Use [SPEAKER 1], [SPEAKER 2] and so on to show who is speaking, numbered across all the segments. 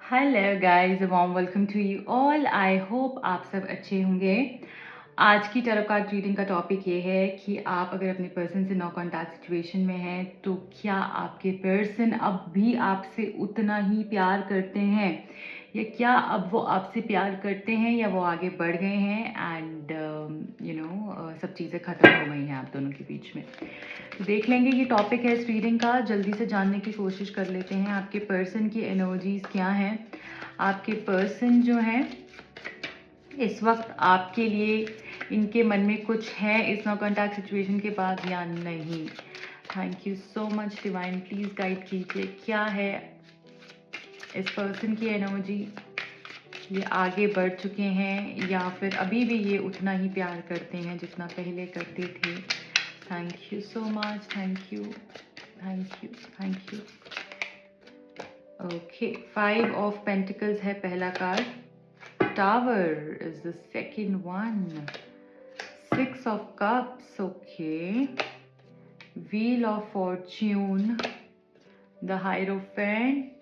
[SPEAKER 1] Hello guys, warm welcome to you all. I hope आप सब अच्छे होंगे। आज की टैरो कार्ड रीडिंग का टॉपिक ये है कि आप अगर अपने पर्सन से नो कॉन्टैक्ट सिचुएशन में हैं तो क्या आपके पर्सन अब भी आपसे उतना ही प्यार करते हैं, या क्या अब वो आपसे प्यार करते हैं या वो आगे बढ़ गए हैं एंड सब चीज़ें ख़त्म हो गई हैं आप दोनों के बीच में। तो देख लेंगे, ये टॉपिक है इस रीडिंग का। जल्दी से जानने की कोशिश कर लेते हैं आपके पर्सन की एनर्जीज क्या हैं। आपके पर्सन जो हैं इस वक्त आपके लिए, इनके मन में कुछ है इस नो कॉन्टैक्ट सिचुएशन के बाद या नहीं। Thank you so much divine, please guide कीजिए क्या है इस पर्सन की एनर्जी। ये आगे बढ़ चुके हैं या फिर अभी भी ये उतना ही प्यार करते हैं जितना पहले करते थे। Thank you so much, thank you, thank you, thank you. Okay, 5 of pentacles है पहला card. Tower is the second one. 6 of cups, okay. Wheel of Fortune, the hierophant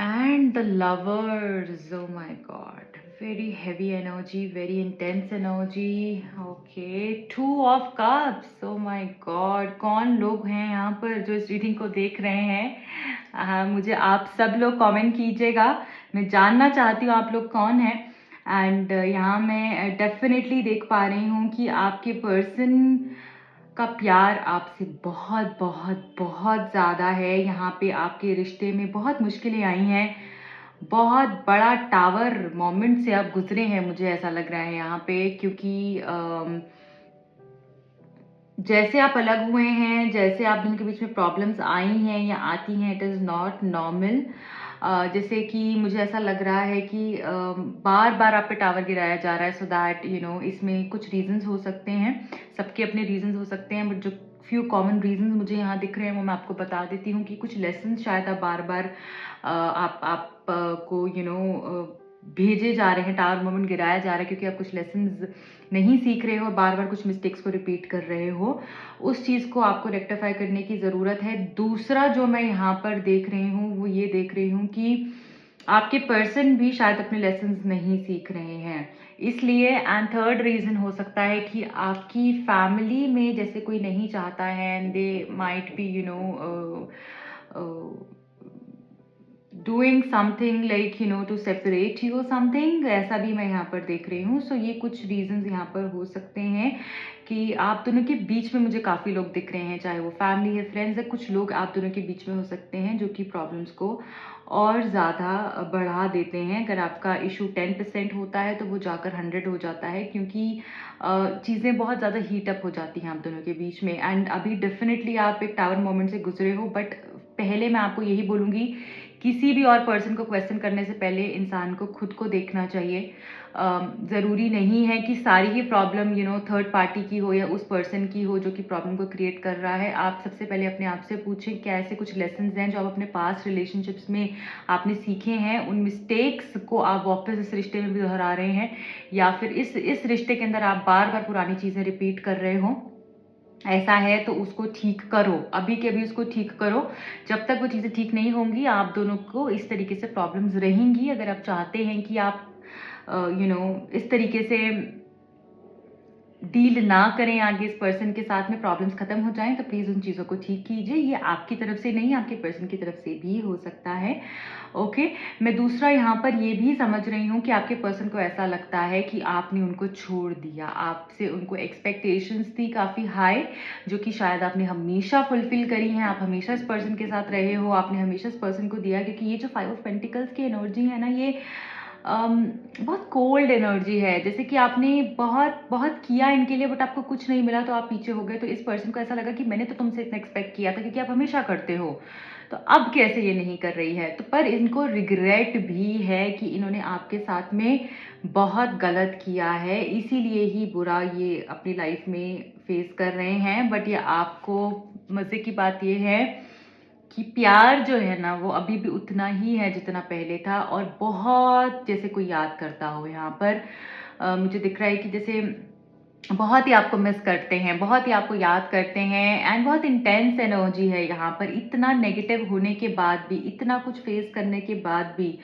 [SPEAKER 1] and the lovers. Oh my god, very heavy energy, very intense energy. Okay, 2 of cups. Oh my god, कौन लोग हैं यहाँ पर जो इस reading को देख रहे हैं? मुझे आप सब लोग कमेंट कीजिएगा, मैं जानना चाहती हूँ आप लोग कौन हैं। एंड यहाँ मैं डेफिनेटली देख पा रही हूँ कि आपके पर्सन का प्यार आपसे बहुत बहुत बहुत ज़्यादा है। यहाँ पे आपके रिश्ते में बहुत मुश्किलें आई हैं, बहुत बड़ा टावर मोमेंट से आप गुजरे हैं, मुझे ऐसा लग रहा है यहाँ पे। क्योंकि जैसे आप अलग हुए हैं, जैसे आप दोनों के बीच में प्रॉब्लम्स आई हैं या आती हैं, इट इज़ नॉट नॉर्मल। जैसे कि मुझे ऐसा लग रहा है कि बार बार आप पे टावर गिराया जा रहा है, सो दैट इसमें कुछ रीजंस हो सकते हैं, सबके अपने रीजंस हो सकते हैं, बट जो फ्यू कॉमन रीजंस मुझे यहाँ दिख रहे हैं वो मैं आपको बता देती हूँ कि कुछ लेसन शायद आप बार बार आप को भेजे जा रहे हैं, टावर मोमेंट गिराया जा रहा है क्योंकि आप कुछ लेसन नहीं सीख रहे हो, बार बार कुछ मिस्टेक्स को रिपीट कर रहे हो। उस चीज़ को आपको रेक्टिफाई करने की ज़रूरत है। दूसरा जो मैं यहाँ पर देख रही हूँ वो ये देख रही हूँ कि आपके पर्सन भी शायद अपने लेसन्स नहीं सीख रहे हैं, इसलिए। एंड थर्ड रीज़न हो सकता है कि आपकी फैमिली में जैसे कोई नहीं चाहता है, and they might be doing something like to separate you something, ऐसा भी मैं यहाँ पर देख रही हूँ। सो ये कुछ रीजंस यहाँ पर हो सकते हैं कि आप दोनों के बीच में मुझे काफ़ी लोग दिख रहे हैं, चाहे वो फैमिली है, फ्रेंड्स है, कुछ लोग आप दोनों के बीच में हो सकते हैं जो कि प्रॉब्लम्स को और ज़्यादा बढ़ा देते हैं। अगर आपका इशू 10% होता है तो वो जाकर 100 हो जाता है, क्योंकि चीज़ें बहुत ज़्यादा हीटअप हो जाती हैं आप दोनों के बीच में। एंड अभी डेफिनेटली आप एक टावर मोमेंट से गुजरे हो, बट पहले मैं आपको यही बोलूँगी, किसी भी और पर्सन को क्वेश्चन करने से पहले इंसान को खुद को देखना चाहिए। ज़रूरी नहीं है कि सारी ही प्रॉब्लम थर्ड पार्टी की हो या उस पर्सन की हो जो कि प्रॉब्लम को क्रिएट कर रहा है। आप सबसे पहले अपने आप से पूछें क्या ऐसे कुछ लेसन्स हैं जो आप अपने पास्ट रिलेशनशिप्स में आपने सीखे हैं, उन मिस्टेक्स को आप वापस इस रिश्ते में भी दोहरा रहे हैं, या फिर इस रिश्ते के अंदर आप बार बार पुरानी चीज़ें रिपीट कर रहे हो। ऐसा है तो उसको ठीक करो, अभी के अभी उसको ठीक करो। जब तक वो चीज़ें ठीक नहीं होंगी आप दोनों को इस तरीके से प्रॉब्लम्स रहेंगी। अगर आप चाहते हैं कि आप इस तरीके से डील ना करें आगे इस पर्सन के साथ में, प्रॉब्लम्स खत्म हो जाएं, तो प्लीज़ उन चीज़ों को ठीक कीजिए। ये आपकी तरफ से नहीं, आपके पर्सन की तरफ से भी हो सकता है। ओके, मैं दूसरा यहाँ पर ये भी समझ रही हूँ कि आपके पर्सन को ऐसा लगता है कि आपने उनको छोड़ दिया, आपसे उनको एक्सपेक्टेशंस थी काफ़ी हाई, जो कि शायद आपने हमेशा फुलफिल करी हैं। आप हमेशा इस पर्सन के साथ रहे हो, आपने हमेशा इस पर्सन को दिया, क्योंकि ये जो 5 ऑफ पेंटिकल्स की एनर्जी है ना, ये बहुत कोल्ड एनर्जी है। जैसे कि आपने बहुत बहुत किया इनके लिए, बट आपको कुछ नहीं मिला तो आप पीछे हो गए। तो इस पर्सन को ऐसा लगा कि मैंने तो तुमसे इतना एक्सपेक्ट किया था, क्योंकि आप हमेशा करते हो, तो अब कैसे ये नहीं कर रही है। तो पर इनको रिग्रेट भी है कि इन्होंने आपके साथ में बहुत गलत किया है, इसीलिए ही बुरा ये अपनी लाइफ में फेस कर रहे हैं। बट ये आपको, मज़े की बात ये है कि प्यार जो है ना वो अभी भी उतना ही है जितना पहले था, और बहुत जैसे कोई याद करता हो। यहाँ पर मुझे दिख रहा है कि जैसे बहुत ही आपको मिस करते हैं, बहुत ही आपको याद करते हैं एंड बहुत इंटेंस एनर्जी है यहाँ पर। इतना नेगेटिव होने के बाद भी, इतना कुछ फेस करने के बाद भी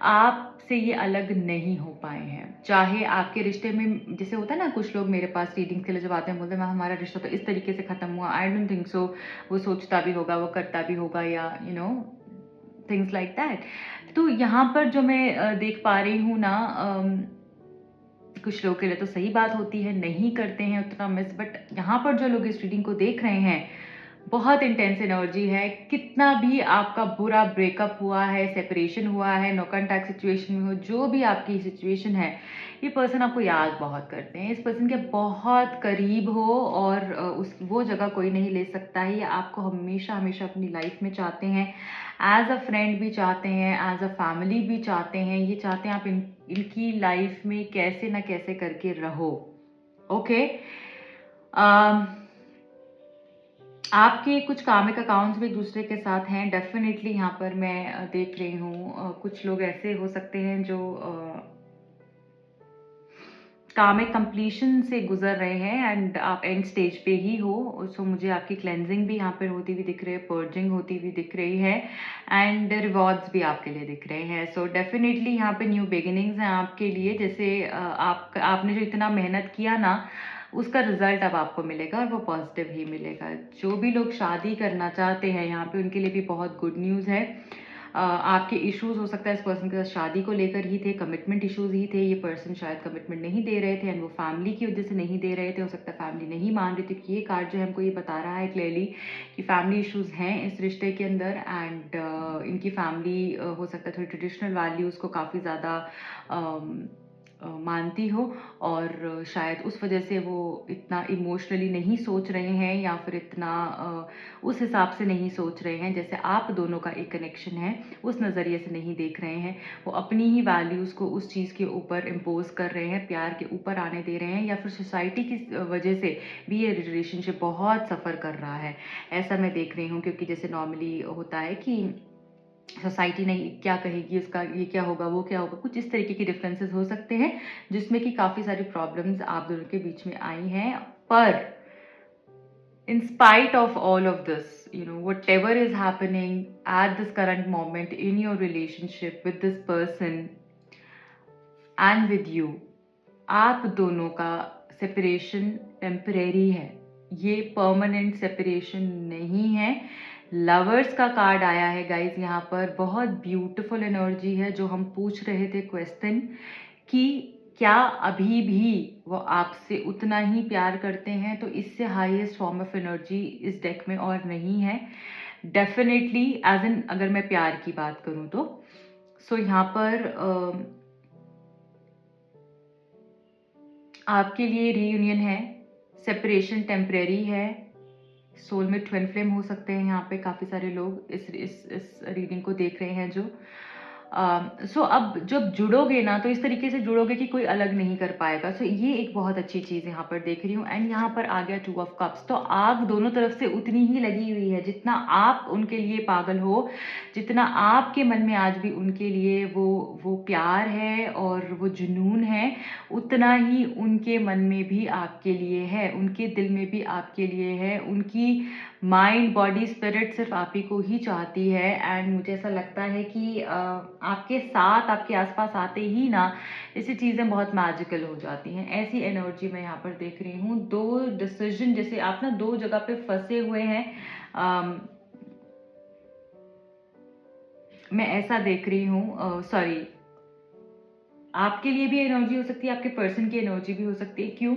[SPEAKER 1] आपसे ये अलग नहीं हो पाए हैं। चाहे आपके रिश्ते में, जैसे होता है ना, कुछ लोग मेरे पास रीडिंग्स के लिए जब आते हैं बोलते हैं हमारा रिश्ता तो इस तरीके से ख़त्म हुआ, आई डोंट थिंक सो, वो सोचता भी होगा, वो करता भी होगा, या थिंग्स लाइक दैट। तो यहाँ पर जो मैं देख पा रही हूँ ना, कुछ लोगों के लिए तो सही बात होती है, नहीं करते हैं उतना मिस, बट यहाँ पर जो लोग इस रीडिंग को देख रहे हैं, बहुत इंटेंस एनर्जी है। कितना भी आपका बुरा ब्रेकअप हुआ है, सेपरेशन हुआ है, नो कॉन्टैक्ट सिचुएशन में हो, जो भी आपकी सिचुएशन है, ये पर्सन आपको याद बहुत करते हैं। इस पर्सन के बहुत करीब हो और उस वो जगह कोई नहीं ले सकता है। ये आपको हमेशा हमेशा अपनी लाइफ में चाहते हैं, एज अ फ्रेंड भी चाहते हैं, एज अ फैमिली भी चाहते हैं। ये चाहते हैं आप इनकी लाइफ में कैसे ना कैसे करके रहो। ओके, आपके कुछ कामिक अकाउंट्स भी एक दूसरे के साथ हैं, डेफिनेटली यहाँ पर मैं देख रही हूँ। कुछ लोग ऐसे हो सकते हैं जो कामिक कंप्लीशन से गुजर रहे हैं एंड आप एंड स्टेज पे ही हो। सो मुझे आपकी क्लेंजिंग भी यहाँ पर होती हुई दिख रही है, पर्जिंग होती हुई दिख रही है एंड रिवॉर्ड्स भी आपके लिए दिख रहे हैं। सो डेफिनेटली यहाँ पे न्यू बिगिनिंग्स हैं आपके लिए। जैसे आपने जो इतना मेहनत किया ना, उसका रिजल्ट अब आपको मिलेगा और वो पॉजिटिव ही मिलेगा। जो भी लोग शादी करना चाहते हैं यहाँ पे, उनके लिए भी बहुत गुड न्यूज़ है। आपके इश्यूज हो सकता है इस पर्सन के साथ शादी को लेकर ही थे, कमिटमेंट इश्यूज ही थे। ये पर्सन शायद कमिटमेंट नहीं दे रहे थे एंड वो फैमिली की वजह से नहीं दे रहे थे। हो सकता है फैमिली नहीं मान रही थी। ये कार्ड जो है हमको ये बता रहा है क्लियरली कि फैमिली इश्यूज हैं इस रिश्ते के अंदर एंड इनकी फैमिली हो सकता है थोड़ी ट्रेडिशनल वैल्यूज़ को काफ़ी ज़्यादा मानती हो और शायद उस वजह से वो इतना इमोशनली नहीं सोच रहे हैं या फिर इतना उस हिसाब से नहीं सोच रहे हैं जैसे आप दोनों का एक कनेक्शन है, उस नज़रिए से नहीं देख रहे हैं। वो अपनी ही वैल्यूज़ को उस चीज़ के ऊपर इम्पोज कर रहे हैं, प्यार के ऊपर आने दे रहे हैं, या फिर सोसाइटी की वजह से भी ये रिलेशनशिप बहुत सफ़र कर रहा है, ऐसा मैं देख रही हूँ। क्योंकि जैसे नॉर्मली होता है कि सोसाइटी नहीं क्या कहेगी, उसका ये क्या होगा, वो क्या होगा, कुछ इस तरीके की डिफरेंसेस हो सकते हैं जिसमें कि काफ़ी सारी प्रॉब्लम्स आप दोनों के बीच में आई हैं। पर in spite of all of this, whatever is happening at this current moment in your relationship with this person and with you, आप दोनों का सेपरेशन टेम्परेरी है, ये परमानेंट सेपरेशन नहीं है। लवर्स का कार्ड आया है गाइज, यहाँ पर बहुत ब्यूटीफुल एनर्जी है। जो हम पूछ रहे थे क्वेश्चन कि क्या अभी भी वो आपसे उतना ही प्यार करते हैं, तो इससे हाईएस्ट फॉर्म ऑफ एनर्जी इस डेक में और नहीं है। डेफिनेटली एज इन अगर मैं प्यार की बात करूं तो सो यहाँ पर आपके लिए रीयूनियन है, सेपरेशन टेम्परेरी है, सोलमेट ट्विन फ्लेम हो सकते हैं। यहाँ पे काफ़ी सारे लोग इस रीडिंग को देख रहे हैं जो सो अब जब जुड़ोगे ना तो इस तरीके से जुड़ोगे कि कोई अलग नहीं कर पाएगा। सो ये एक बहुत अच्छी चीज़ यहाँ पर देख रही हूँ। एंड यहाँ पर आ गया 2 ऑफ कप्स, तो आग दोनों तरफ से उतनी ही लगी हुई है जितना आप उनके लिए पागल हो, जितना आपके मन में आज भी उनके लिए वो प्यार है और वो जुनून है, उतना ही उनके मन में भी आपके लिए है, उनके दिल में भी आपके लिए है। उनकी माइंड बॉडी स्पिरिट सिर्फ आप ही को ही चाहती है। एंड मुझे ऐसा लगता है कि आपके साथ, आपके आसपास आते ही ना ऐसी चीज़ें बहुत मैजिकल हो जाती हैं। ऐसी एनर्जी मैं यहाँ पर देख रही हूँ। 2 डिसीजन, जैसे आप ना 2 जगह पे फंसे हुए हैं, मैं ऐसा देख रही हूँ। सॉरी, आपके लिए भी एनर्जी हो सकती है, आपके पर्सन की एनर्जी भी हो सकती है। क्यों?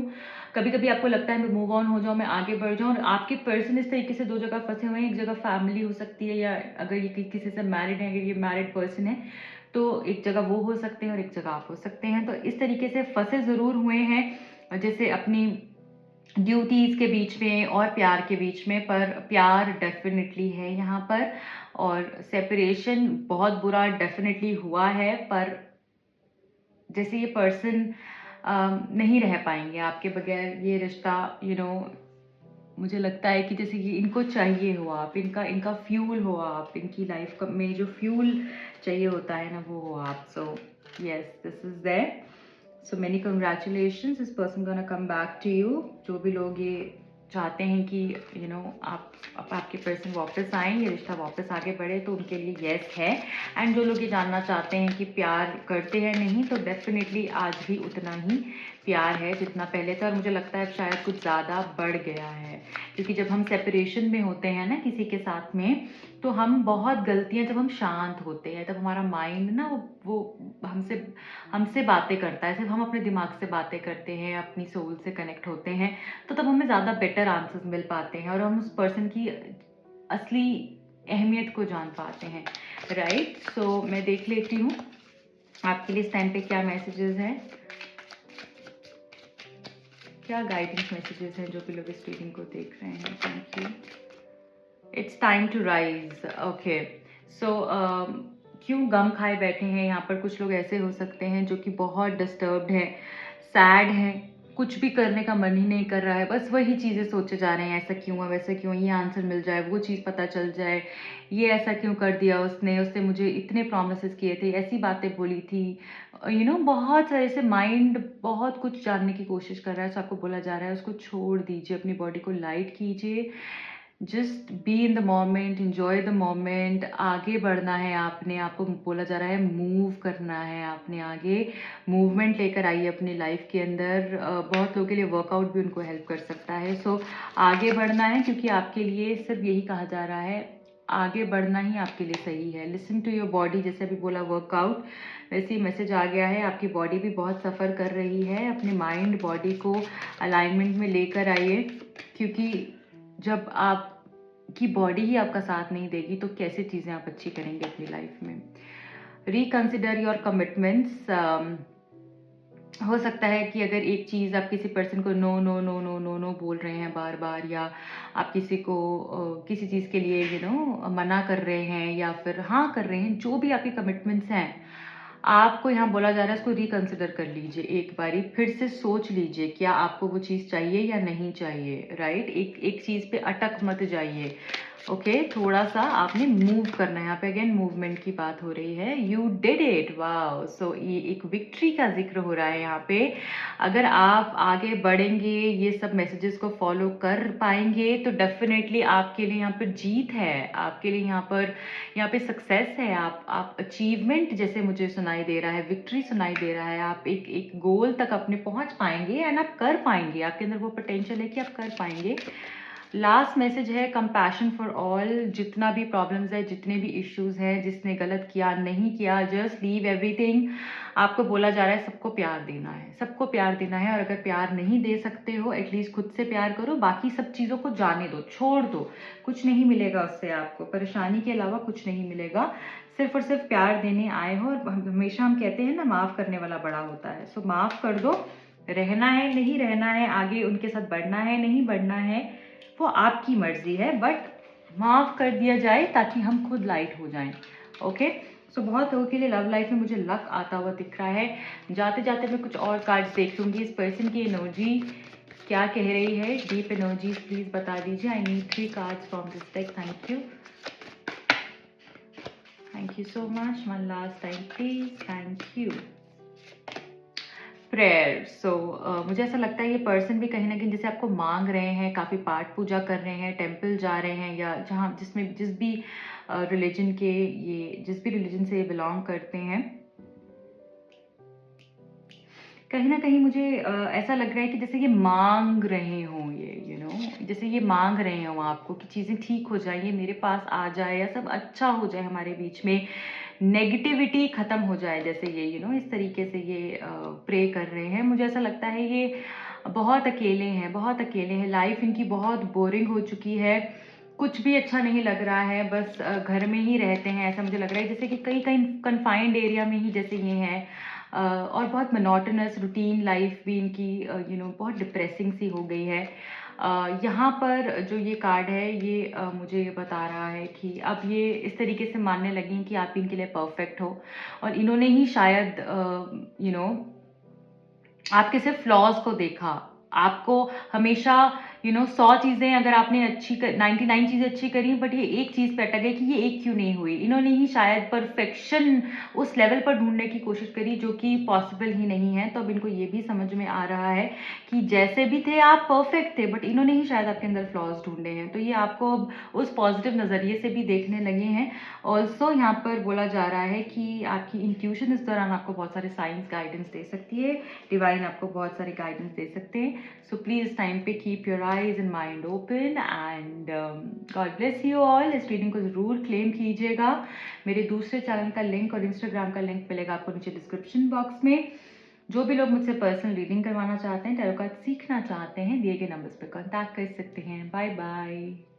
[SPEAKER 1] कभी कभी आपको लगता है मैं मूव ऑन हो जाऊं, मैं आगे बढ़ जाऊं, और आपके पर्सन इस तरीके से 2 जगह फंसे हुए हैं। एक जगह फैमिली हो सकती है, या अगर ये किसी से मैरिड है, अगर ये मैरिड पर्सन है तो एक जगह वो हो सकते हैं और एक जगह आप हो सकते हैं। तो इस तरीके से फंसे ज़रूर हुए हैं, जैसे अपनी ड्यूटीज़ के बीच में और प्यार के बीच में। पर प्यार डेफिनेटली है यहाँ पर, और सेपरेशन बहुत बुरा डेफिनेटली हुआ है। पर जैसे ये पर्सन नहीं रह पाएंगे आपके बगैर, ये रिश्ता मुझे लगता है कि जैसे कि इनको चाहिए हो आप, इनका फ्यूल हो आप, इनकी लाइफ का में जो फ्यूल चाहिए होता है ना, वो हो आप। So yes, this is there. So many congratulations, this person gonna come back to you. जो भी लोग ये चाहते हैं कि आप आपके पर्सन वापस आएँ, ये रिश्ता वापस आगे बढ़े, तो उनके लिए येस है। एंड जो लोग ये जानना चाहते हैं कि प्यार करते हैं नहीं, तो डेफिनेटली आज भी उतना ही प्यार है जितना पहले था, और मुझे लगता है शायद कुछ ज़्यादा बढ़ गया है। क्योंकि जब हम सेपरेशन में होते हैं ना किसी के साथ में, तो हम बहुत गलतियाँ, जब हम शांत होते हैं तब हमारा माइंड ना वो हमसे हमसे बातें करता है, सिर्फ हम अपने दिमाग से बातें करते हैं, अपनी सोल से कनेक्ट होते हैं, तो तब हमें ज़्यादा बेटर आंसर्स मिल पाते हैं और हम उस पर्सन की असली अहमियत को जान पाते हैं, राइट। सो मैं देख लेती हूँ आपके लिए इस टाइम पे क्या मैसेजेस हैं, क्या गाइडेंस मैसेजेस हैं जो भी लोग इस रीडिंग को देख रहे हैं। Thank you. It's time to rise, okay. So क्यों गम खाए बैठे हैं यहाँ पर? कुछ लोग ऐसे हो सकते हैं जो कि बहुत डिस्टर्ब्ड हैं, सैड हैं, कुछ भी करने का मन ही नहीं कर रहा है, बस वही चीज़ें सोचे जा रहे हैं, ऐसा क्यों है, वैसा क्यों, ये आंसर मिल जाए, वो चीज़ पता चल जाए, ये ऐसा क्यों कर दिया उसने, उसने मुझे इतने प्रॉमिसेस किए थे, ऐसी बातें बोली थी, बहुत सारे से माइंड बहुत कुछ जानने की कोशिश कर रहा है। तो आपको बोला जा रहा है उसको छोड़ दीजिए, अपनी बॉडी को लाइट कीजिए, just be in the moment, enjoy the moment. आगे बढ़ना है आपने, आपको बोला जा रहा है मूव करना है आपने आगे, मूवमेंट लेकर आइए अपनी लाइफ के अंदर। बहुत लोगों के लिए वर्कआउट भी उनको हेल्प कर सकता है। सो आगे बढ़ना है, क्योंकि आपके लिए सिर्फ यही कहा जा रहा है, आगे बढ़ना ही आपके लिए सही है। लिसन टू योर बॉडी, जैसे अभी बोला वर्कआउट, वैसे ही मैसेज आ गया है। आपकी बॉडी भी बहुत सफ़र कर रही है, अपने माइंड बॉडी को अलाइनमेंट में लेकर आइए, क्योंकि जब आपकी बॉडी ही आपका साथ नहीं देगी तो कैसे चीज़ें आप अच्छी करेंगे अपनी लाइफ में। Reconsider your commitments. हो सकता है कि अगर एक चीज़ आप किसी पर्सन को no no no no no no बोल रहे हैं बार बार, या आप किसी को किसी चीज़ के लिए मना कर रहे हैं या फिर हाँ कर रहे हैं, जो भी आपके कमिटमेंट्स हैं, आपको यहाँ बोला जा रहा है इसको रिकंसिडर कर लीजिए, एक बारी फिर से सोच लीजिए क्या आपको वो चीज़ चाहिए या नहीं चाहिए, राइट। एक चीज़ पे अटक मत जाइए, ओके। थोड़ा सा आपने मूव करना है, यहाँ पे अगेन मूवमेंट की बात हो रही है। You did it, wow. So ये एक विक्ट्री का जिक्र हो रहा है यहाँ पे। अगर आप आगे बढ़ेंगे, ये सब मैसेजेस को फॉलो कर पाएंगे, तो डेफिनेटली आपके लिए यहाँ पर जीत है, आपके लिए यहाँ पे सक्सेस है। आप अचीवमेंट जैसे मुझे सुनाई दे रहा है, विक्ट्री सुनाई दे रहा है। आप एक गोल तक अपने पहुंच पाएंगे एंड आप कर पाएंगे, आपके अंदर वो पोटेंशियल है कि आप कर पाएंगे। लास्ट मैसेज है कंपैशन फॉर ऑल। जितना भी प्रॉब्लम्स है, जितने भी इश्यूज हैं, जिसने गलत किया नहीं किया, जस्ट लीव एवरीथिंग। आपको बोला जा रहा है सबको प्यार देना है, सबको प्यार देना है। और अगर प्यार नहीं दे सकते हो, एटलीस्ट खुद से प्यार करो, बाकी सब चीज़ों को जाने दो, छोड़ दो। कुछ नहीं मिलेगा उससे, आपको परेशानी के अलावा कुछ नहीं मिलेगा। सिर्फ और सिर्फ प्यार देने आए हो। और हमेशा हम कहते हैं ना, माफ़ करने वाला बड़ा होता है। सो माफ़ कर दो। रहना है नहीं रहना है, आगे उनके साथ बढ़ना है नहीं बढ़ना है, वो आपकी मर्जी है, बट माफ़ कर दिया जाए ताकि हम खुद लाइट हो जाएं, ओके। सो बहुत लोगों के लिए लव लाइफ में मुझे लक आता हुआ दिख रहा है। जाते जाते मैं कुछ और कार्ड्स देख लूँगी। इस पर्सन की एनर्जी क्या कह रही है, डीप एनर्जीज प्लीज बता दीजिए। I need 3 cards from this deck, thank you, thank you so much. One last time please, thank you. Prayer. So मुझे ऐसा लगता है ये पर्सन भी कहीं ना कहीं जैसे आपको मांग रहे हैं, काफ़ी पाठ पूजा कर रहे हैं, टेम्पल जा रहे हैं, या जहाँ जिस भी रिलीजन के, ये जिस भी रिलीजन से ये बिलोंग करते हैं, कहीं ना कहीं मुझे ऐसा लग रहा है कि जैसे ये मांग रहे हों, ये जैसे ये मांग रहे हों आपको कि चीज़ें ठीक हो जाए, ये मेरे पास आ जाए, या सब अच्छा हो जाए, हमारे बीच में नेगेटिविटी ख़त्म हो जाए, जैसे ये इस तरीके से ये प्रे कर रहे हैं। मुझे ऐसा लगता है ये बहुत अकेले हैं, बहुत अकेले हैं। लाइफ इनकी बहुत बोरिंग हो चुकी है, कुछ भी अच्छा नहीं लग रहा है, बस घर में ही रहते हैं, ऐसा मुझे लग रहा है। जैसे कि कई कई कन्फाइंड एरिया में ही जैसे ये हैं, और बहुत मोनोटोनस रूटीन लाइफ भी इनकी बहुत डिप्रेसिंग सी हो गई है। यहाँ पर जो ये कार्ड है, ये मुझे ये बता रहा है कि अब ये इस तरीके से मानने लगी हैं कि आप इनके लिए परफेक्ट हो, और इन्होंने ही शायद आपके सिर्फ फ्लॉज को देखा, आपको हमेशा 100 चीज़ें अगर आपने 99 चीज़ें अच्छी करी, बट ये एक चीज़ पे अटक गए कि ये एक क्यों नहीं हुई। इन्होंने ही शायद परफेक्शन उस लेवल पर ढूँढने की कोशिश करी जो कि पॉसिबल ही नहीं है। तो अब इनको ये भी समझ में आ रहा है कि जैसे भी थे आप परफेक्ट थे, बट इन्होंने ही शायद आपके अंदर फ्लॉज़ ढूँढे हैं। तो ये आपको अब उस पॉज़िटिव नज़रिए से भी देखने लगे हैं। ऑल्सो यहाँ पर बोला जा रहा है कि आपकी इंट्यूशन इस दौरान आपको बहुत सारे साइंस गाइडेंस दे सकती है। डिवाइन आपको बहुत सारे गाइडेंस दे सकते हैं। सो प्लीज़ इस टाइम पे keep your eyes and mind open and God bless you all. इस रीडिंग को ज़रूर क्लेम कीजिएगा। मेरे दूसरे चैनल का लिंक और इंस्टाग्राम का लिंक मिलेगा आपको नीचे डिस्क्रिप्शन बॉक्स में। जो भी लोग मुझसे पर्सनल रीडिंग करवाना चाहते हैं, टैरो कार्ड सीखना चाहते हैं, दिए गए नंबर्स पे कॉन्टैक्ट कर सकते हैं। Bye bye.